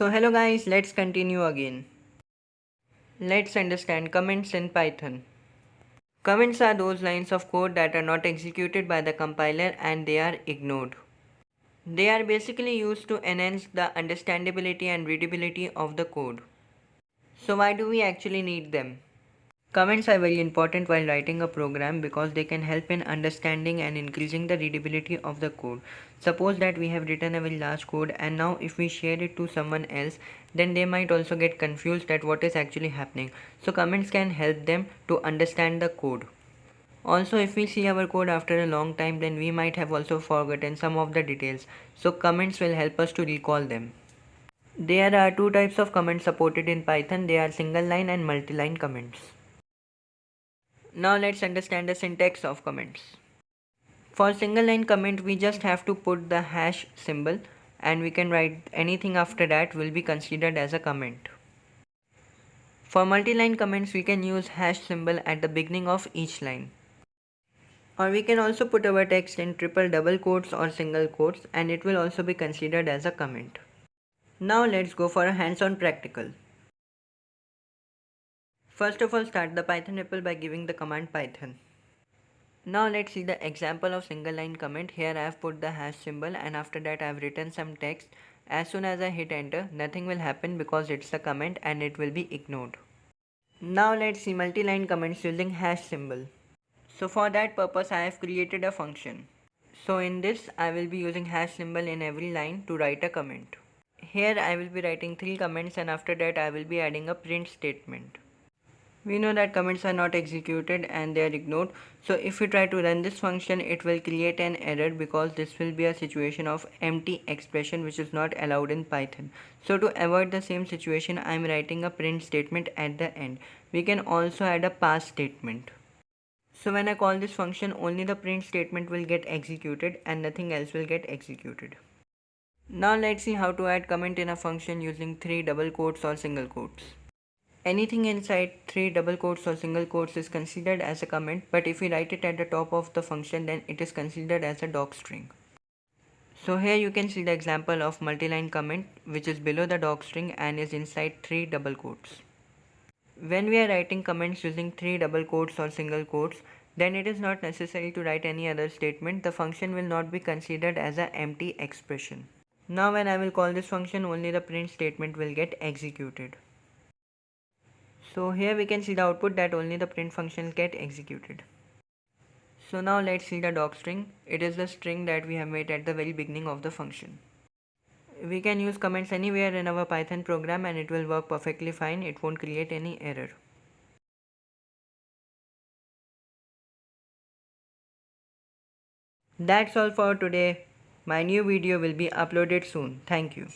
So hello guys, let's continue again. Let's understand comments in Python. Comments are those lines of code that are not executed by the compiler and they are ignored. They are basically used to enhance the understandability and readability of the code. So why do we actually need them? Comments are very important while writing a program because they can help in understanding and increasing the readability of the code. Suppose that we have written a very large code and now if we share it to someone else, then they might also get confused at what is actually happening. So comments can help them to understand the code. Also, if we see our code after a long time, then we might have also forgotten some of the details. So comments will help us to recall them. There are two types of comments supported in Python. They are single line and multi-line comments. Now let's understand the syntax of comments. For single line comment, we just have to put the hash symbol and we can write anything after that will be considered as a comment. For multi-line comments, we can use hash symbol at the beginning of each line. Or we can also put our text in triple double quotes or single quotes and it will also be considered as a comment. Now let's go for a hands-on practical. First of all, start the Python REPL by giving the command python. Now let's see the example of single line comment. Here I have put the hash symbol and after that I have written some text. As soon as I hit enter, nothing will happen because it's a comment and it will be ignored. Now let's see multi-line comments using hash symbol. So for that purpose I have created a function. So in this I will be using hash symbol in every line to write a comment. Here I will be writing 3 comments and after that I will be adding a print statement. We know that comments are not executed and they are ignored. So if we try to run this function, it will create an error because this will be a situation of empty expression which is not allowed in Python. So to avoid the same situation, I am writing a print statement at the end. We can also add a pass statement. So when I call this function, only the print statement will get executed and nothing else will get executed. Now let's see how to add comment in a function using 3 double quotes or single quotes. Anything inside 3 double quotes or single quotes is considered as a comment, but if we write it at the top of the function, then it is considered as a docstring. So here you can see the example of multi-line comment which is below the docstring and is inside 3 double quotes. When we are writing comments using 3 double quotes or single quotes, then it is not necessary to write any other statement. The function will not be considered as an empty expression. Now when I will call this function, only the print statement will get executed. So here we can see the output that only the print functions get executed. So now let's see the docstring. It is the string that we have made at the very beginning of the function. We can use comments anywhere in our Python program and it will work perfectly fine. It won't create any error. That's all for today. My new video will be uploaded soon. Thank you.